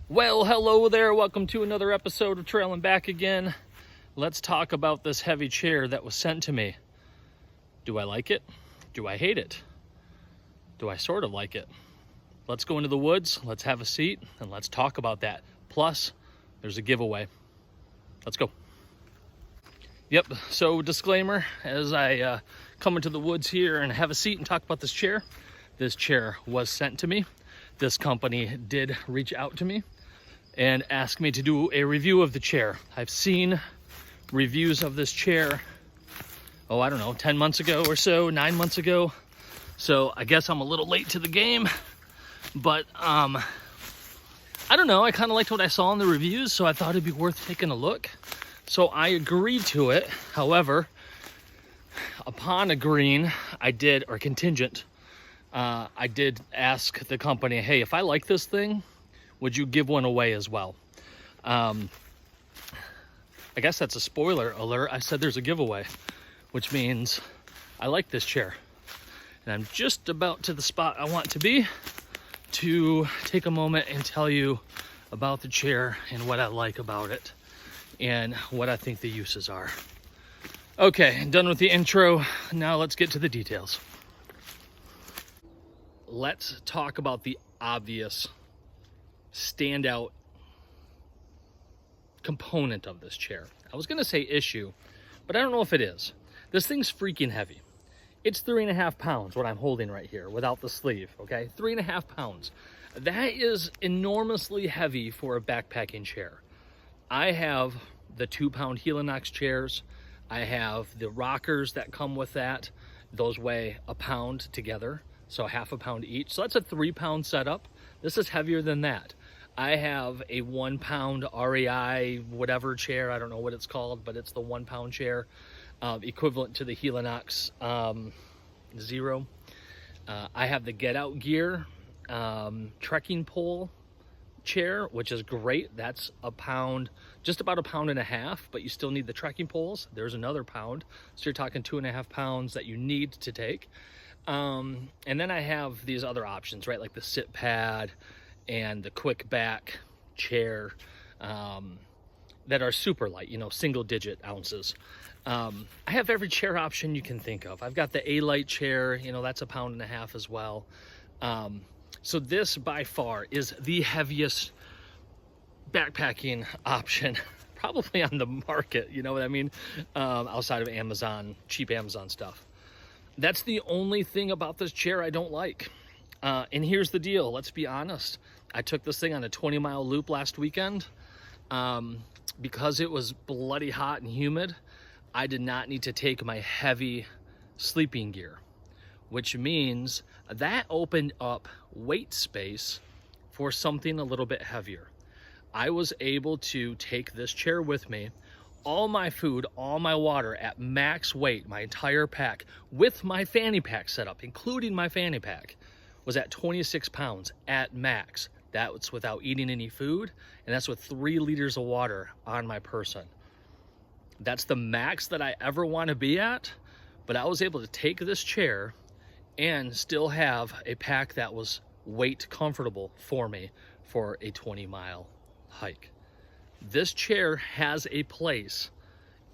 Well, hello there. Welcome to another episode of Trailing Back again. Let's talk about this heavy chair that was sent to me. Do I like it? Do I hate it? Do I sort of like it? Let's go into the woods, let's have a seat, and let's talk about that. Plus, there's a giveaway. Let's go. Yep, so disclaimer, as I come into the woods here and have a seat and talk about this chair was sent to me. This company did reach out to me and ask me to do a review of the chair. I've seen reviews of this chair, I don't know, 10 months ago or so, 9 months ago. So I guess I'm a little late to the game, but I don't know, I kind of liked what I saw in the reviews, so I thought it'd be worth taking a look. So I agreed to it. However, upon agreeing, I did ask the company, hey, if I like this thing, would you give one away as well? I guess that's a spoiler alert. I said there's a giveaway, which means I like this chair. And I'm just about to the spot I want to be to take a moment and tell you about the chair and what I like about it and what I think the uses are. Okay, done with the intro. Now let's get to the details. Let's talk about the obvious standout component of this chair. I was gonna say issue, but I don't know if it is. This thing's freaking heavy. It's 3.5 pounds, what I'm holding right here, without the sleeve, okay? 3.5 pounds. That is enormously heavy for a backpacking chair. I have the 2-pound Helinox chairs. I have the rockers that come with that. Those weigh a pound together, so half a pound each. So that's a 3-pound setup. This is heavier than that. I have a 1-pound REI whatever chair. I don't know what it's called, but it's the 1-pound chair, equivalent to the Helinox Zero. I have the Get Out Gear trekking pole chair, which is great. That's a pound, just about 1.5 pounds, but you still need the trekking poles. There's another pound, so you're talking 2.5 pounds that you need to take. And then I have these other options, right, like the sit pad and the quick back chair that are super light, you know, single digit ounces. I have every chair option you can think of. I've got the A-Light chair, you know, that's 1.5 pounds as well. So this by far is the heaviest backpacking option probably on the market, you know what I mean? Outside of Amazon, cheap Amazon stuff. That's the only thing about this chair I don't like. And here's the deal, let's be honest. I took this thing on a 20-mile loop last weekend. Because it was bloody hot and humid, I did not need to take my heavy sleeping gear, which means that opened up weight space for something a little bit heavier. I was able to take this chair with me, all my food, all my water at max weight, my entire pack with my fanny pack setup, including my fanny pack, was at 26 pounds at max. That's without eating any food, and that's with 3 liters of water on my person. That's the max that I ever want to be at, but I was able to take this chair and still have a pack that was weight comfortable for me for a 20-mile hike. This chair has a place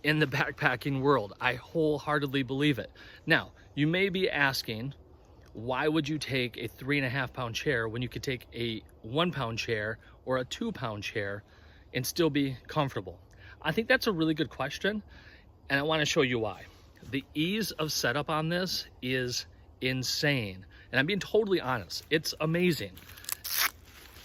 in the backpacking world. I wholeheartedly believe it. Now, you may be asking, why would you take a 3.5 pound chair when you could take a 1-pound chair or a 2-pound chair and still be comfortable? I think that's a really good question, and I want to show you why. The ease of setup on this is insane, and I'm being totally honest. It's amazing.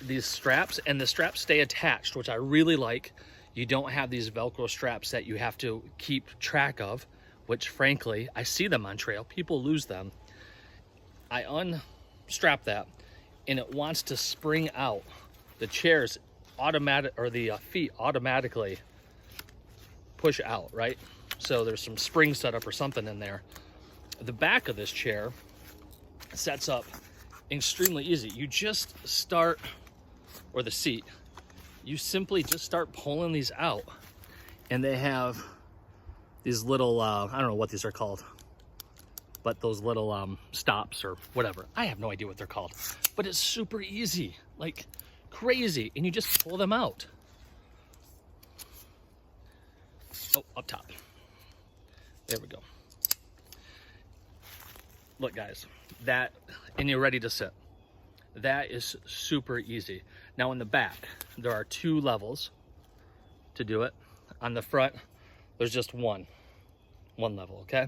These straps, and the straps stay attached, which I really like. You don't have these Velcro straps that you have to keep track of, which frankly, I see them on trail. People lose them. I unstrap that, and it wants to spring out. The chairs automatic, or the feet automatically push out, right? So there's some spring setup or something in there. The back of this chair sets up extremely easy. You just start, or the seat, you simply just start pulling these out, and they have these little, I don't know what these are called, but those little stops or whatever. I have no idea what they're called, but it's super easy. Like, crazy, and you just pull them out. Oh, up top. There we go. Look, guys, that, and you're ready to sit. That is super easy. Now in the back, there are 2 levels to do it. On the front, there's just one level, okay?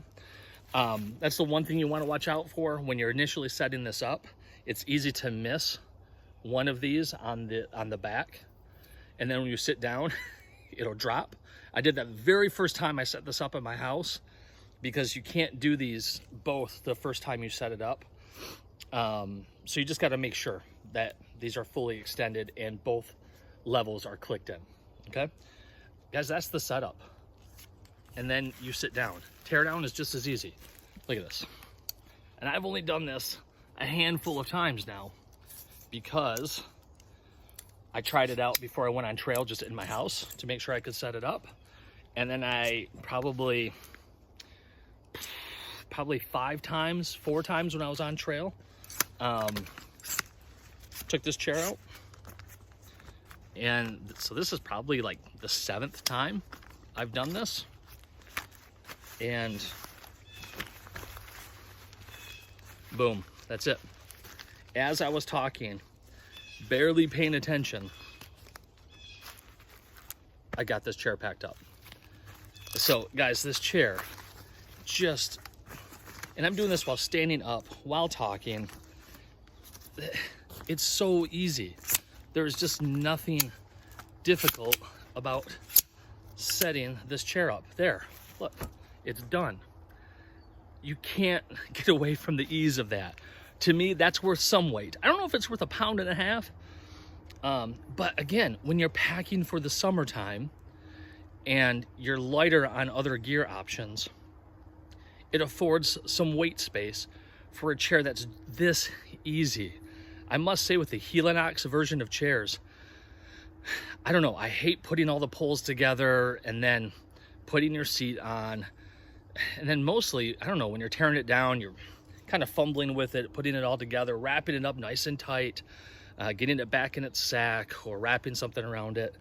That's the one thing you want to watch out for when you're initially setting this up. It's easy to miss one of these on the back, and then when you sit down, it'll drop. I did that very first time I set this up at my house, because you can't do these both the first time you set it up. So you just got to make sure that these are fully extended and both levels are clicked in, okay? Guys, that's the setup. And then you sit down. Tear down is just as easy. Look at this. And I've only done this a handful of times now, because I tried it out before I went on trail just in my house to make sure I could set it up. And then I probably 4 times when I was on trail, took this chair out. And so this is probably like the 7th time I've done this. And boom, that's it. As I was talking, barely paying attention, I got this chair packed up. So guys, this chair just, and I'm doing this while standing up, while talking. It's so easy. There's just nothing difficult about setting this chair up. There, look, it's done. You can't get away from the ease of that. To me, that's worth some weight. I don't know if it's worth 1.5 pounds, but again, when you're packing for the summertime and you're lighter on other gear options, it affords some weight space for a chair that's this easy. I must say, with the Helinox version of chairs, I don't know, I hate putting all the poles together and then putting your seat on. And then mostly, I don't know, when you're tearing it down, you're kind of fumbling with it, putting it all together, wrapping it up nice and tight, getting it back in its sack, or wrapping something around it.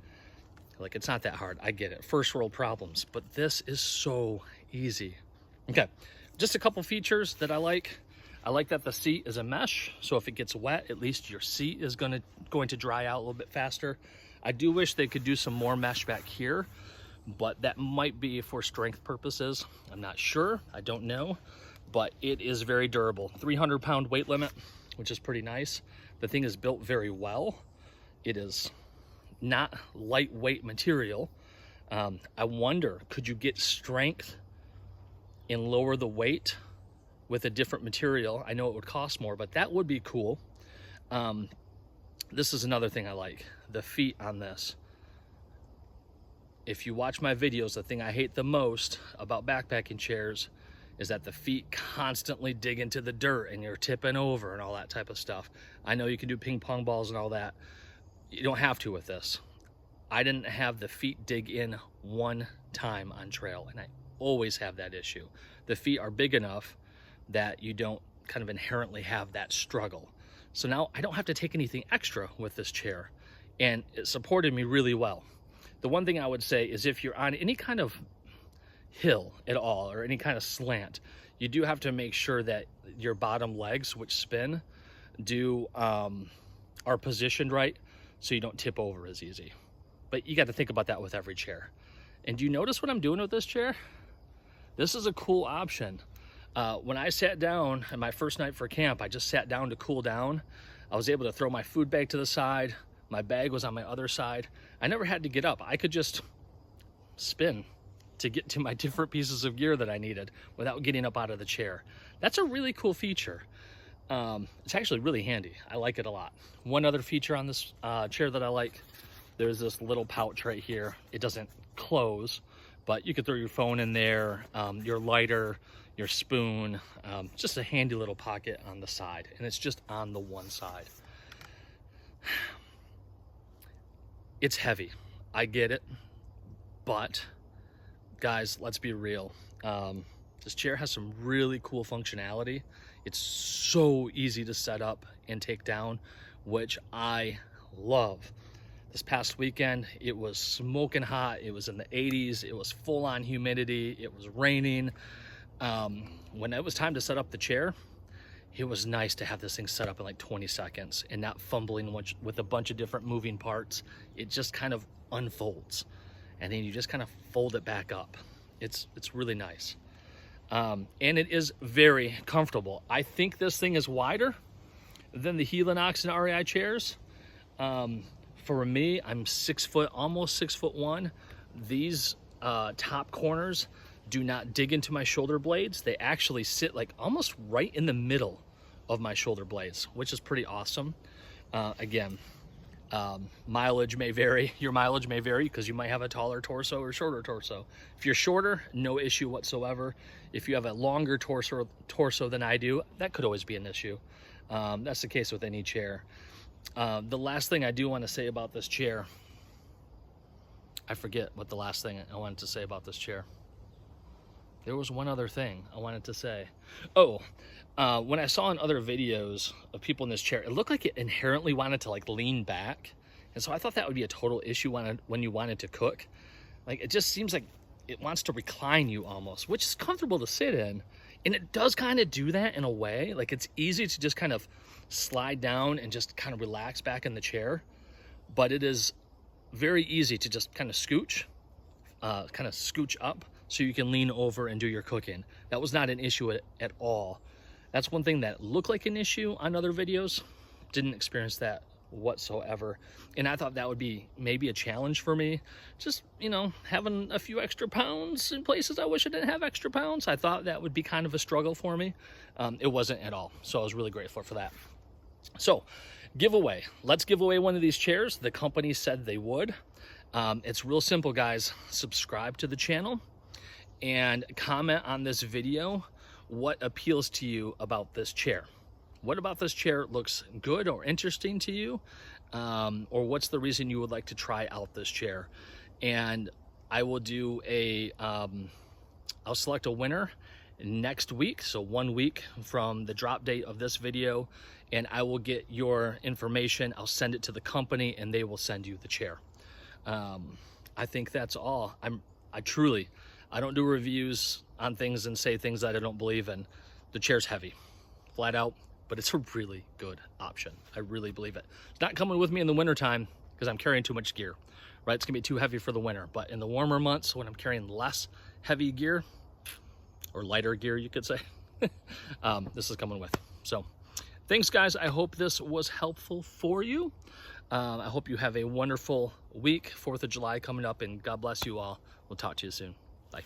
Like, it's not that hard. I get it. First world problems. But this is so easy. Okay, just a couple features that I like. I like that the seat is a mesh, so if it gets wet, at least your seat is going to dry out a little bit faster. I do wish they could do some more mesh back here, but that might be for strength purposes. I'm not sure. I don't know, but it is very durable. 300-pound weight limit, which is pretty nice. The thing is built very well. It is not lightweight material. I wonder, could you get strength and lower the weight with a different material? I know it would cost more, but that would be cool. This is another thing I like, the feet on this. If you watch my videos, the thing I hate the most about backpacking chairs is that the feet constantly dig into the dirt and you're tipping over and all that type of stuff. I know you can do ping pong balls and all that. You don't have to with this. I didn't have the feet dig in one time on trail, and I always have that issue. The feet are big enough that you don't kind of inherently have that struggle. So now I don't have to take anything extra with this chair, and it supported me really well. The one thing I would say is, if you're on any kind of hill at all, or any kind of slant, you do have to make sure that your bottom legs, which spin, are positioned right, so you don't tip over as easy. But you got to think about that with every chair. And do you notice what I'm doing with this chair? This is a cool option. When I sat down on my first night for camp, I just sat down to cool down. I was able to throw my food bag to the side. My bag was on my other side. I never had to get up. I could just spin to get to my different pieces of gear that I needed without getting up out of the chair. That's a really cool feature. It's actually really handy. I like it a lot. One other feature on this chair that I like, there's this little pouch right here. It doesn't close, but you could throw your phone in there, your lighter, your spoon, just a handy little pocket on the side, and it's just on the one side. It's heavy, I get it, but guys, let's be real. This chair has some really cool functionality. It's so easy to set up and take down, which I love. This past weekend, it was smoking hot. It was in the 80s. It was full on humidity. It was raining. When it was time to set up the chair, it was nice to have this thing set up in like 20 seconds and not fumbling with a bunch of different moving parts. It just kind of unfolds and then you just kind of fold it back up. It's really nice. And it is very comfortable. I think this thing is wider than the Helinox and REI chairs. For me, I'm 6 foot, almost 6'1". These top corners do not dig into my shoulder blades. They actually sit like almost right in the middle of my shoulder blades, which is pretty awesome. Again, mileage may vary. Your mileage may vary because you might have a taller torso or shorter torso. If you're shorter, no issue whatsoever. If you have a longer torso than I do, that could always be an issue. That's the case with any chair. The last thing I do want to say about this chair, I forget what the last thing I wanted to say about this chair. There was one other thing I wanted to say. Oh, when I saw in other videos of people in this chair, it looked like it inherently wanted to like lean back. And so I thought that would be a total issue when you wanted to cook. Like, it just seems like it wants to recline you almost, which is comfortable to sit in. And it does kind of do that in a way. Like, it's easy to just kind of slide down and just kind of relax back in the chair. But it is very easy to just kind of scooch up so you can lean over and do your cooking. That was not an issue at all. That's one thing that looked like an issue on other videos. Didn't experience that whatsoever. And I thought that would be maybe a challenge for me. Just, you know, having a few extra pounds in places I wish I didn't have extra pounds. I thought that would be kind of a struggle for me. It wasn't at all. So I was really grateful for that. So, giveaway. Let's give away one of these chairs. The company said they would. It's real simple, guys. Subscribe to the channel and comment on this video what appeals to you about this chair. What about this chair looks good or interesting to you? Or what's the reason you would like to try out this chair? And I will do I'll select a winner next week. So 1 week from the drop date of this video, and I will get your information. I'll send it to the company and they will send you the chair. I think that's all. I don't do reviews on things and say things that I don't believe in. The chair's heavy, flat out, but it's a really good option. I really believe it. It's not coming with me in the wintertime because I'm carrying too much gear, right? It's gonna be too heavy for the winter, but in the warmer months when I'm carrying less heavy gear, or lighter gear, you could say, this is coming with. So thanks, guys. I hope this was helpful for you. I hope you have a wonderful week. 4th of July coming up, and God bless you all. We'll talk to you soon. Bye.